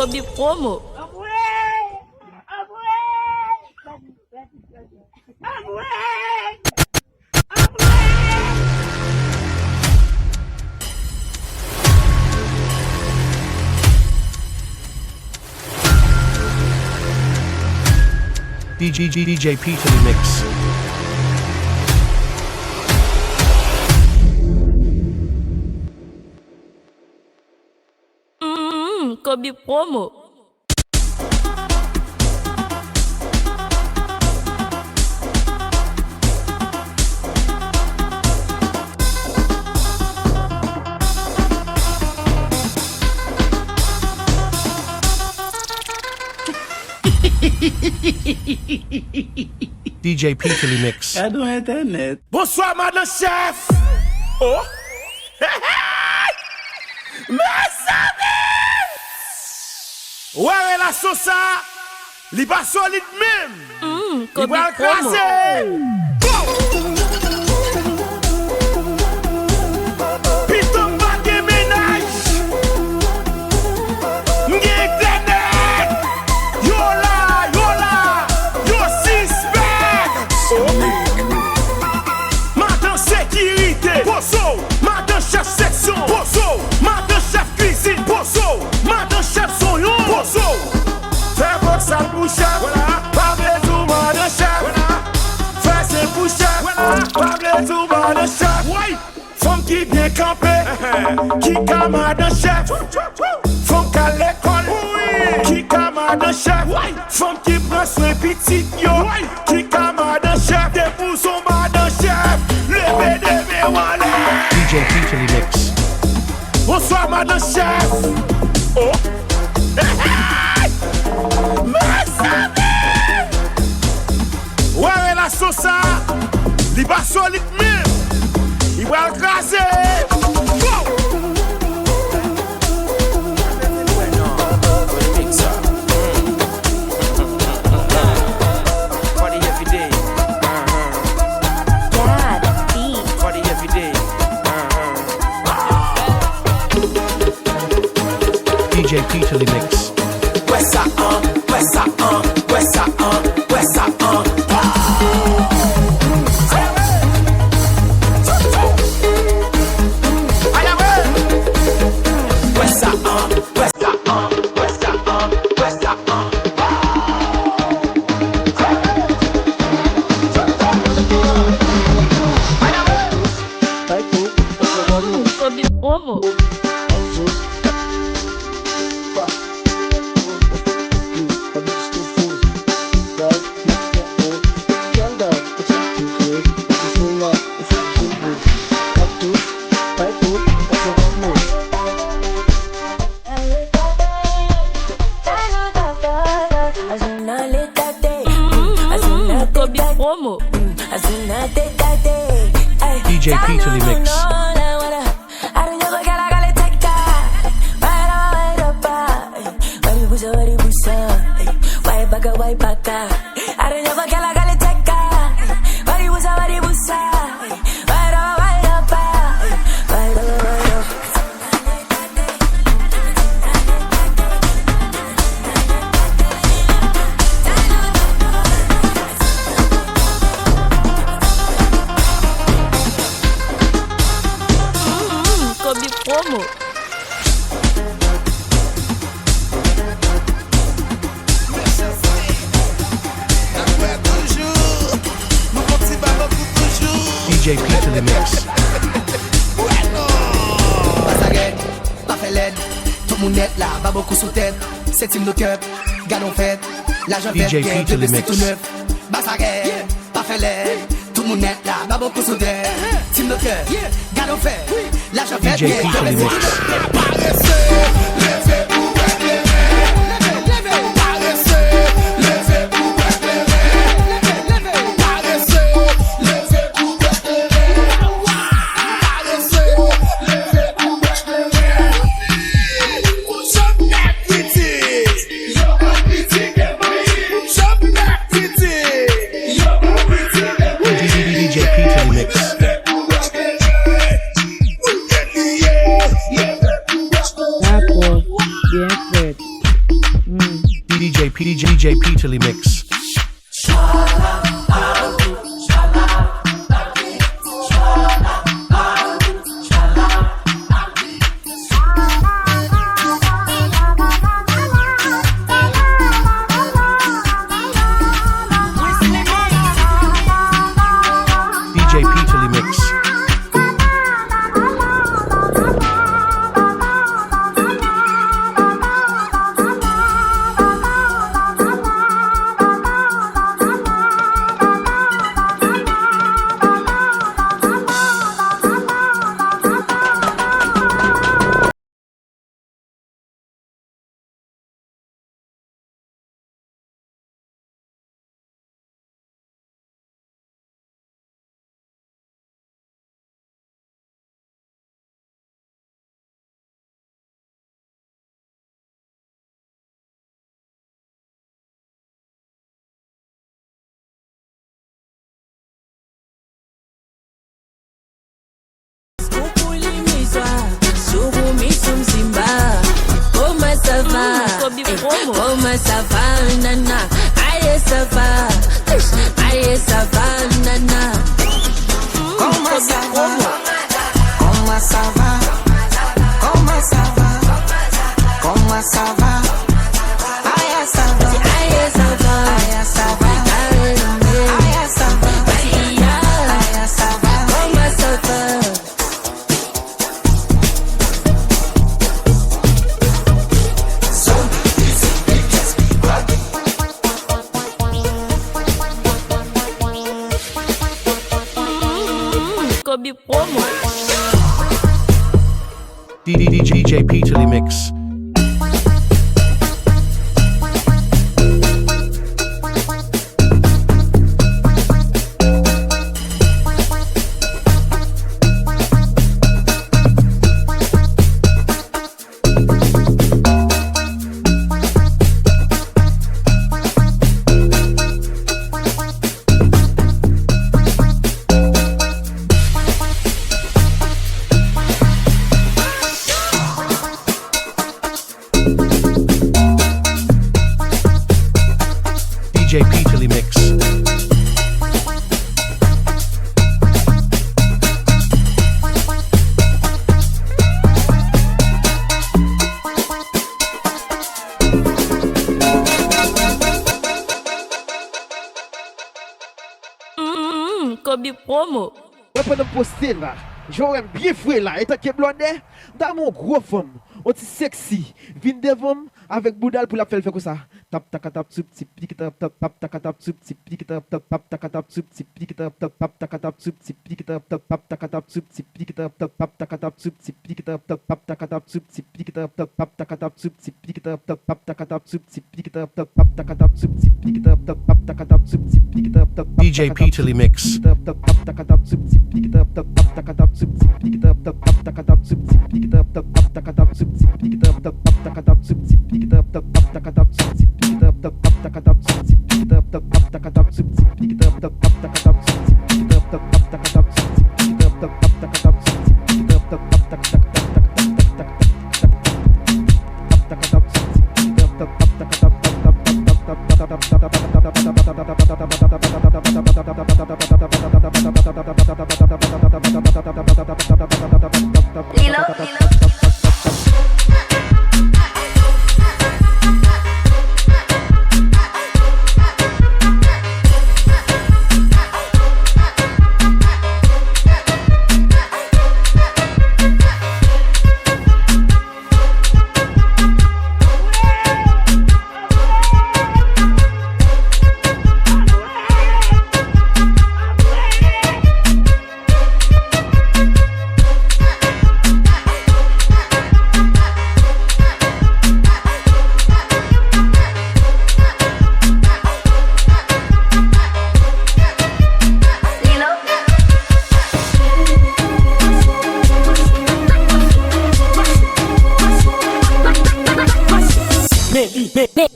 Kobe promo. DJ P Tonymix. Kobe promo. DJ P Tonymix. Cadeau Internet. Bonsoir, Madan Chèf. Oh. Mes amis. Ouais, la sauce, li pas solide même. Il va craser. Piton pas de ménage. M'gétenet. Yo la. Yo suspect. Madan sécurité. Bosso. Madan Chèf section. Bosso. Madan Chèf cuisine. Bosso. Madan Chèf son yon. Bosso. Fais votre sale bouchette. Voilà. Parlez tout Madan Chèf. Voilà. Fais ses bouchettes. Voilà. Parlez tout Madan Chèf. Oui. Femme qui vient camper. Qui ka Madan Chèf. Femme qu'à l'école. Oui. Qui ka Madan Chèf. Oui. Femme qui prend soin petit yo. Oui. Qui ka Madan Chèf. Des poussons Madan Chèf. Levez des wallet. DJ P Tonymix. Bonsoir Madan Chèf. Oh. Mes amis. Ouais, la sauce, il va solide même. Il va le craser. DJ P Tonymix. Ouais ça, ouais ça, ouais ça, ouais ça, Kobe promo. Kobe promo. DJ P Tonymix. Kobe promo. DJ P Tonymix. Pas fait l'aide, tout le monde est là, va beaucoup sous tête. C'est team no cup, galon fait, l'argent fait DJ bien, P Tonymix. tout neuf. Basaguette, pas fait l'aide, tout le monde est là, va beaucoup sous tête. Team no cup, galon fait, l'argent fait DJ bien, P Tonymix. DJ P Tonymix. DJ Peterly Mix. DJ Peterly Mix. Comment ça va, nana? Aïe, ça va. Aïe, ça va, nana. Comment ça va? Comment ça va? Comment ça va? Comment ça va? Aïe, ça va. Aïe, ça va. Aïe, ça va. Aïe, ça va. Aïe, ça va. Comment ça va? Kobe promo. DJ Peterly Mix. DJ Peterly Mix. Kobe promo. On peut nous poster là. J'aurais bien fouet là. Et tant que blondet, dans mon gros femme. On dit sexy. Vin devant avec Boudal pour la faire comme ça. Tap tap tap sup tip pique tap tap tap tap tap sup tip pique tap tap tap tap sup tip pique tap tap tap tap sup tip pique tap tap tap sup tip pique tap tap tap sup tip pique tap tap tap sup tip pique tap tap sup tip pique tap tap sup tip pique tap tap sup tip pique tap tap sup tip pique tap DJ Peterly Mix.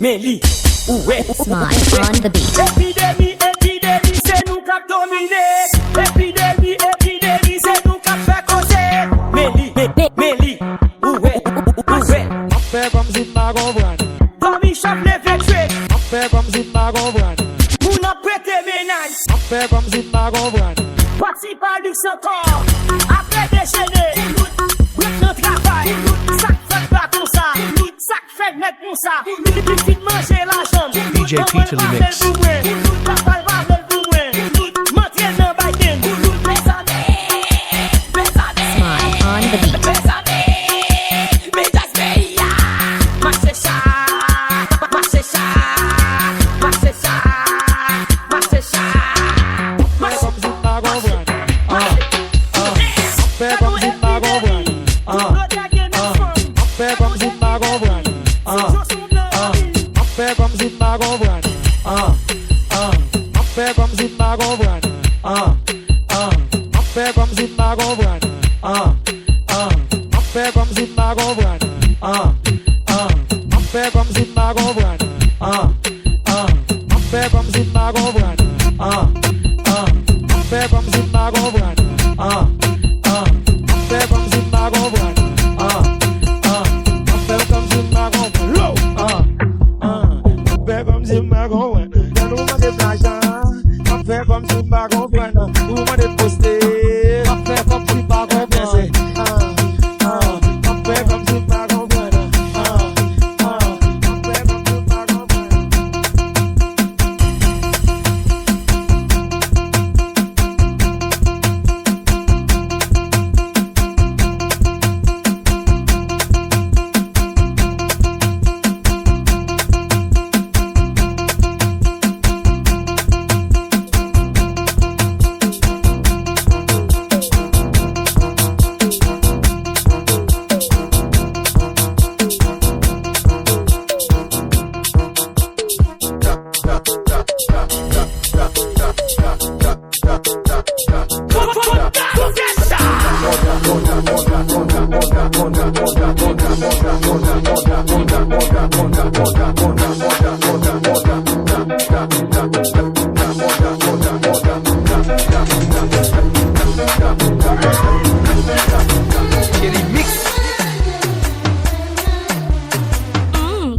Meli, ouais. Smile on the beat. Épidémie, c'est nous qui a dominé. Épidémie, c'est nous qui a fait causer. Meli, ouais. Affaire comme si pas comprendre. Comme il chape les vexés. si pas comprendre. Moun a prêté ménage. On fait comme si pas comprendre. Parti par du encore. Après déchaîner. Bloc de travail. Ça fait pas comme ça. Ça fait mettre comme ça. Petit manger la jambe. DJ Peterly Mix.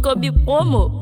Kobe promo.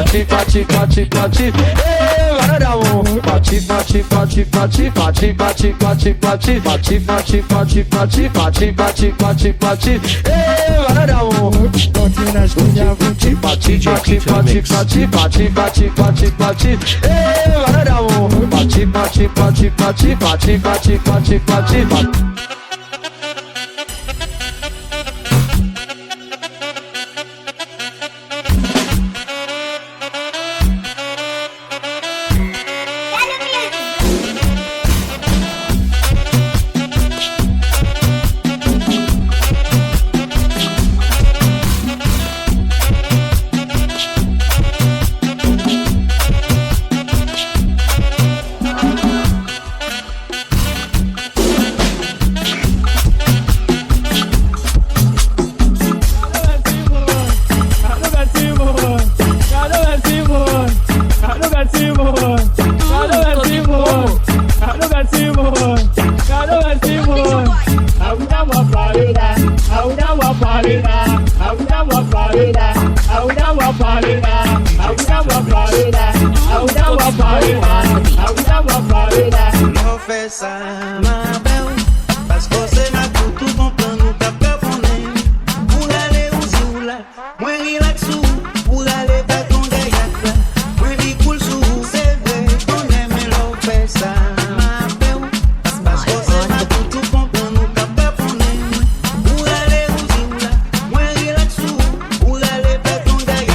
party, party, party, party. Hey, another one. Party, party, party, party, party, party, party, party, party, party, party, party, party, party, party, party. Hey, another one. Party, party, party, party, party, party, party, party, party. Hey, another one. Party, party, party, party, party, party, party, party, party.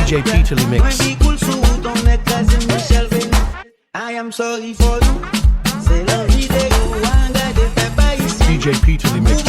DJ Tonymix. I am sorry for you. C'est la vidéo, DJ Tonymix.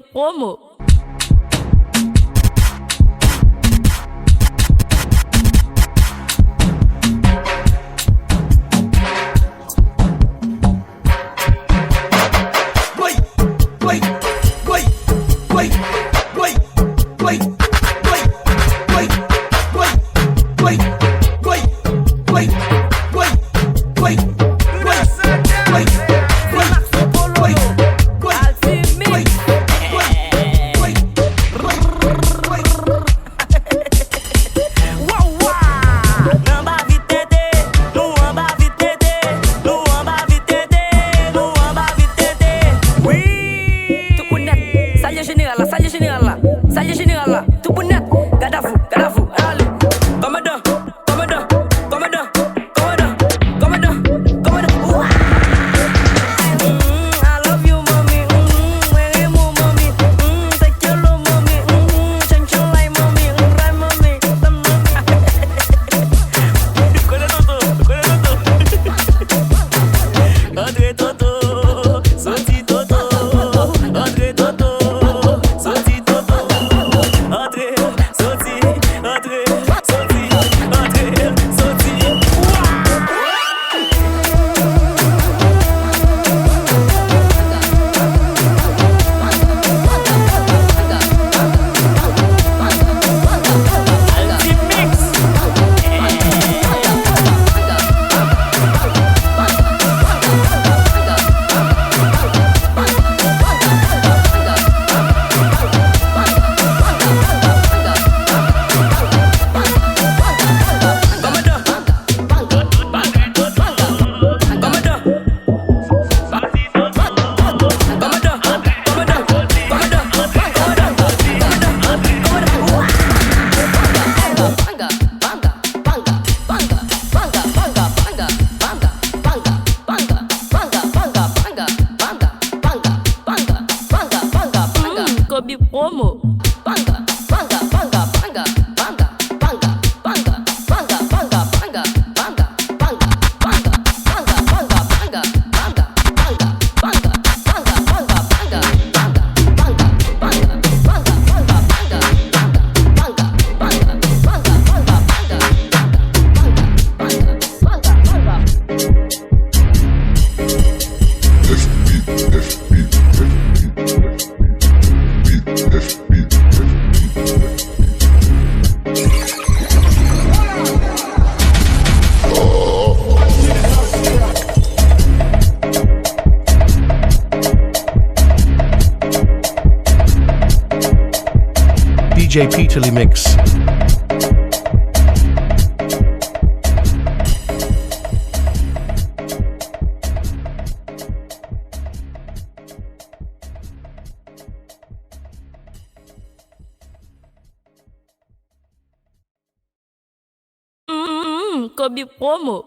Kobe promo. Kobe promo. DJ Tonymix. Kobe promo.